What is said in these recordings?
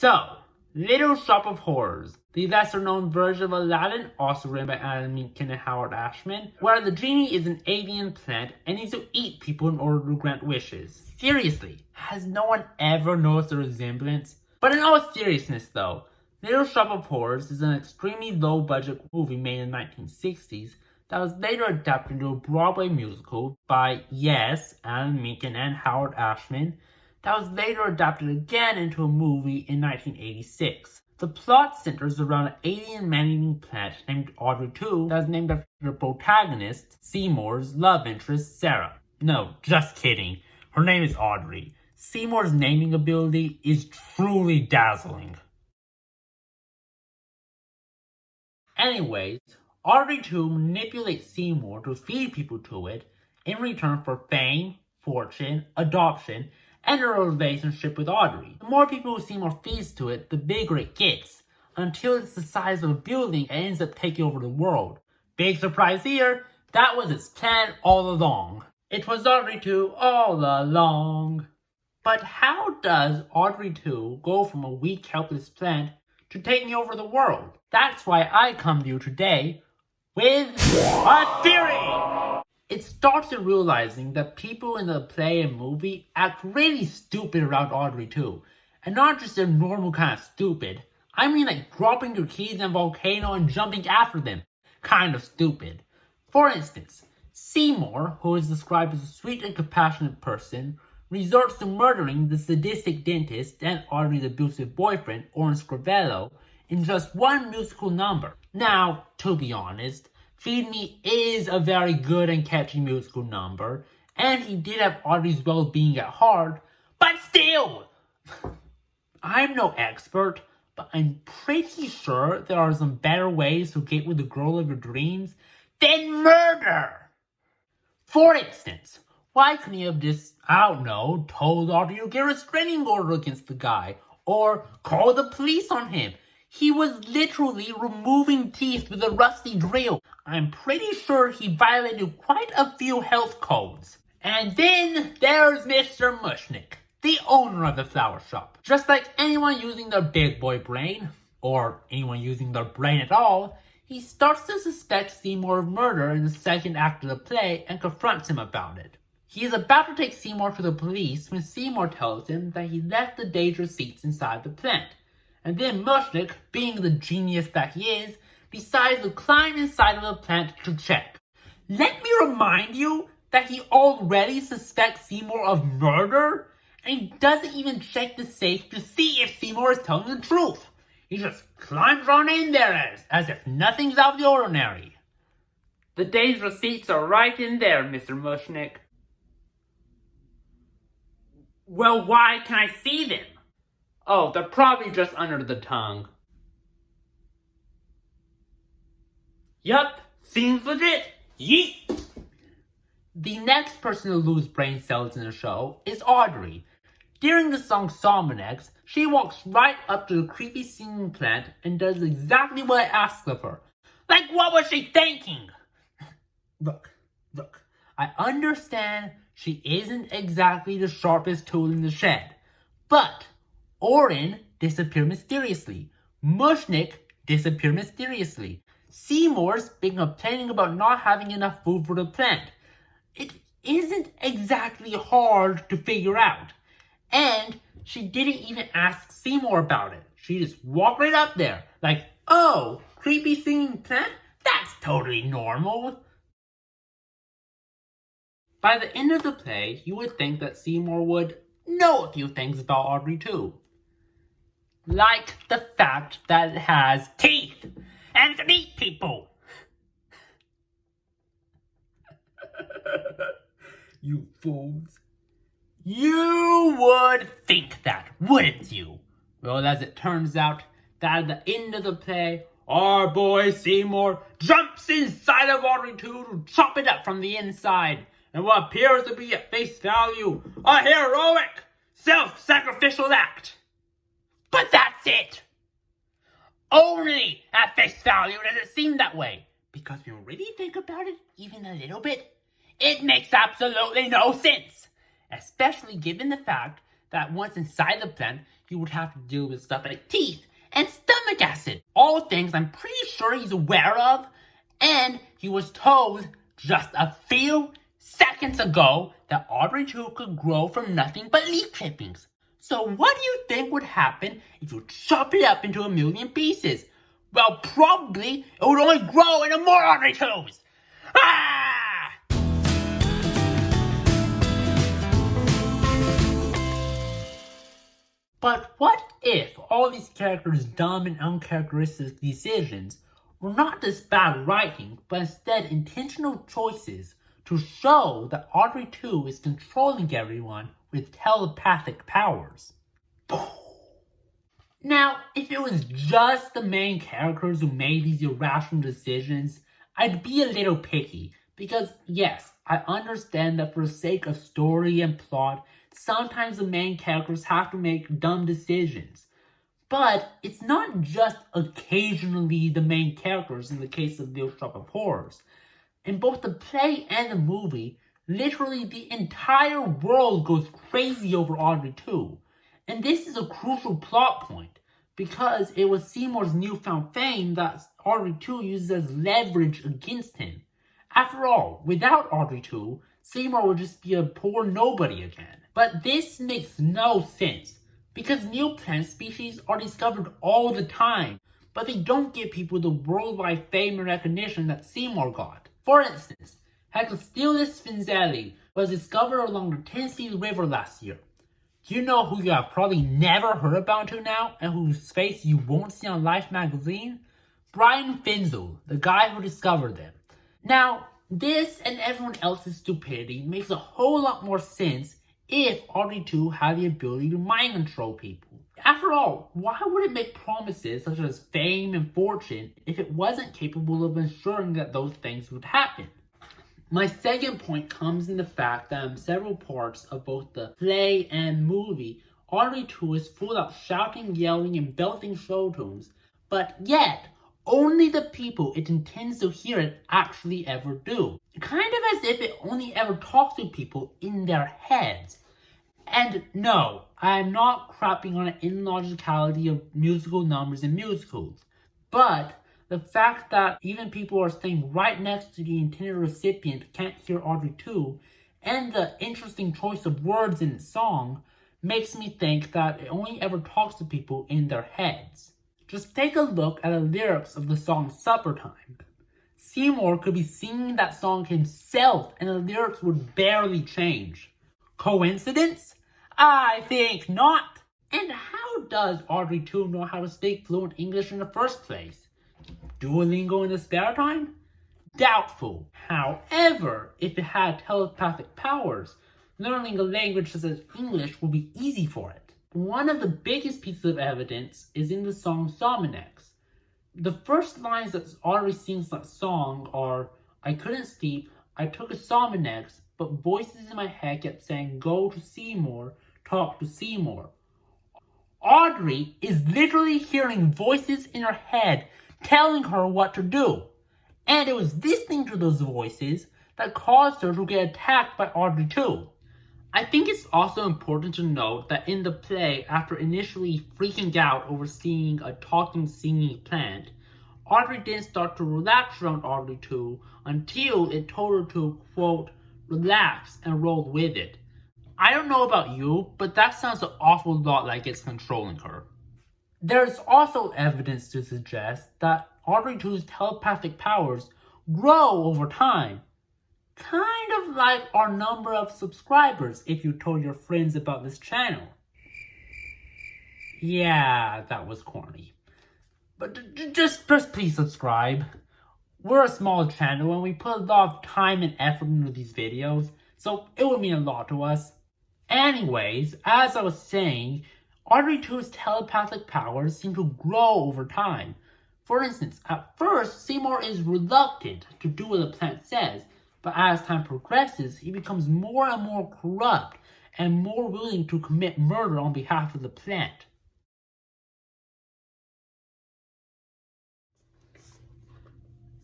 So, Little Shop of Horrors, the lesser-known version of Aladdin, also written by Alan Menken and Howard Ashman, where the genie is an alien plant and needs to eat people in order to grant wishes. Seriously, has no one ever noticed the resemblance? But in all seriousness though, Little Shop of Horrors is an extremely low-budget movie made in the 1960s that was later adapted into a Broadway musical by, yes, Alan Menken and Howard Ashman, that was later adapted again into a movie in 1986. The plot centers around an alien man-eating plant named Audrey Two that is named after the protagonist, Seymour's love interest, Sarah. No, just kidding. Her name is Audrey. Seymour's naming ability is truly dazzling. Anyways, Audrey Two manipulates Seymour to feed people to it in return for fame, fortune, adoption, and a relationship with Audrey. The more people Seymour feeds to it, the bigger it gets, until it's the size of a building and ends up taking over the world. Big surprise here, that was its plan all along. It was Audrey Two all along. But how does Audrey Two go from a weak, helpless plant to taking over the world? That's why I come to you today with a theory! It starts in realizing that people in the play and movie act really stupid around Audrey Two. And not just their normal kind of stupid. I mean like dropping your keys in a volcano and jumping after them. Kind of stupid. For instance, Seymour, who is described as a sweet and compassionate person, resorts to murdering the sadistic dentist and Audrey's abusive boyfriend, Orin Scrivello, in just one musical number. Now, to be honest, Feed Me is a very good and catchy musical number, and he did have Audrey's well-being at heart, but still! I'm no expert, but I'm pretty sure there are some better ways to get with the girl of your dreams than murder! For instance, why couldn't you have just, I don't know, told Audrey to get a restraining order against the guy, or call the police on him? He was literally removing teeth with a rusty drill. I'm pretty sure he violated quite a few health codes. And then there's Mr. Mushnick, the owner of the flower shop. Just like anyone using their big boy brain, or anyone using their brain at all, he starts to suspect Seymour of murder in the second act of the play and confronts him about it. He is about to take Seymour to the police when Seymour tells him that he left the dangerous seats inside the plant. And then Mushnick, being the genius that he is, decides to climb inside of the plant to check. Let me remind you that he already suspects Seymour of murder, and he doesn't even check the safe to see if Seymour is telling the truth. He just climbs on in there as if nothing's out of the ordinary. The dangerous seats are right in there, Mr. Mushnick. Well, why can I see them? Oh, they're probably just under the tongue. Yup, seems legit. Yeet! The next person to lose brain cells in the show is Audrey. During the song Salmonex, she walks right up to the creepy singing plant and does exactly what I asked of her. Like, what was she thinking? Look, I understand she isn't exactly the sharpest tool in the shed, but Orin disappeared mysteriously. Mushnick disappeared mysteriously. Seymour's been complaining about not having enough food for the plant. It isn't exactly hard to figure out. And she didn't even ask Seymour about it. She just walked right up there. Like, oh, creepy singing plant? That's totally normal. By the end of the play, you would think that Seymour would know a few things about Audrey Two. Like the fact that it has teeth and can eat people. You fools. You would think that, wouldn't you? Well, as it turns out, that at the end of the play, our boy Seymour jumps inside of Audrey Two to chop it up from the inside, in what appears to be at face value a heroic, self-sacrificial act. But that's it! Only at face value does it seem that way, because when you really think about it even a little bit, it makes absolutely no sense, especially given the fact that once inside the plant, he would have to deal with stuff like teeth and stomach acid. All things I'm pretty sure he's aware of, and he was told just a few seconds ago that Audrey Two could grow from nothing but leaf clippings. So what do you think would happen if you chop it up into a million pieces? Well, probably it would only grow into more Audrey Twos! Ah! But what if all these characters' dumb and uncharacteristic decisions were not just bad writing, but instead intentional choices to show that Audrey Two is controlling everyone with telepathic powers? Now, if it was just the main characters who made these irrational decisions, I'd be a little picky, because yes, I understand that for the sake of story and plot, sometimes the main characters have to make dumb decisions. But it's not just occasionally the main characters in the case of Little Shop of Horrors. In both the play and the movie, literally the entire world goes crazy over Audrey Two. And this is a crucial plot point, because it was Seymour's newfound fame that Audrey Two uses as leverage against him. After all, without Audrey Two, Seymour would just be a poor nobody again. But this makes no sense, because new plant species are discovered all the time, but they don't give people the worldwide fame and recognition that Seymour got. For instance, Hectostylus finzelli was discovered along the Tennessee River last year. Do you know who you have probably never heard about until now, and whose face you won't see on Life magazine? Brian Finzel, the guy who discovered them. Now, this and everyone else's stupidity makes a whole lot more sense if Audrey Two had the ability to mind control people. After all, why would it make promises such as fame and fortune if it wasn't capable of ensuring that those things would happen? My second point comes in the fact that in several parts of both the play and movie, Audrey Two is full of shouting, yelling, and belting show tunes, but yet, only the people it intends to hear it actually ever do. Kind of as if it only ever talks to people in their heads. And no, I am not crapping on the illogicality of musical numbers and musicals, but the fact that even people are staying right next to the intended recipient can't hear Audrey Two, and the interesting choice of words in its song, makes me think that it only ever talks to people in their heads. Just take a look at the lyrics of the song Supper Time. Seymour could be singing that song himself and the lyrics would barely change. Coincidence? I think not. And how does Audrey Two know how to speak fluent English in the first place? Duolingo in the spare time? Doubtful. However, if it had telepathic powers, learning a language such as English would be easy for it. One of the biggest pieces of evidence is in the song Somanex. The first lines that Audrey sings that song are, "I couldn't sleep, I took a Somanex, but voices in my head kept saying, go to Seymour, talk to Seymour." Audrey is literally hearing voices in her head telling her what to do. And it was listening to those voices that caused her to get attacked by Audrey Two. I think it's also important to note that in the play, after initially freaking out over seeing a talking, singing plant, Audrey didn't start to relax around Audrey Two until it told her to, quote, relax and roll with it. I don't know about you, but that sounds an awful lot like it's controlling her. There's also evidence to suggest that Audrey Two's telepathic powers grow over time. Kind of like our number of subscribers if you told your friends about this channel. Yeah, that was corny. But just please subscribe. We're a small channel and we put a lot of time and effort into these videos, so it would mean a lot to us. Anyways, as I was saying, Audrey Two's telepathic powers seem to grow over time. For instance, at first, Seymour is reluctant to do what the plant says, but as time progresses, he becomes more and more corrupt and more willing to commit murder on behalf of the plant.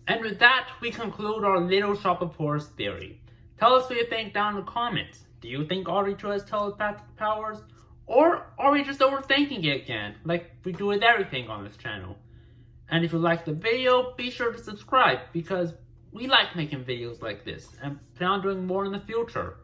And with that, we conclude our Little Shop of Horrors theory. Tell us what you think down in the comments. Do you think Audrey Two has telepathic powers? Or are we just overthinking it again, like we do with everything on this channel? And if you like the video, be sure to subscribe, because we like making videos like this and plan on doing more in the future.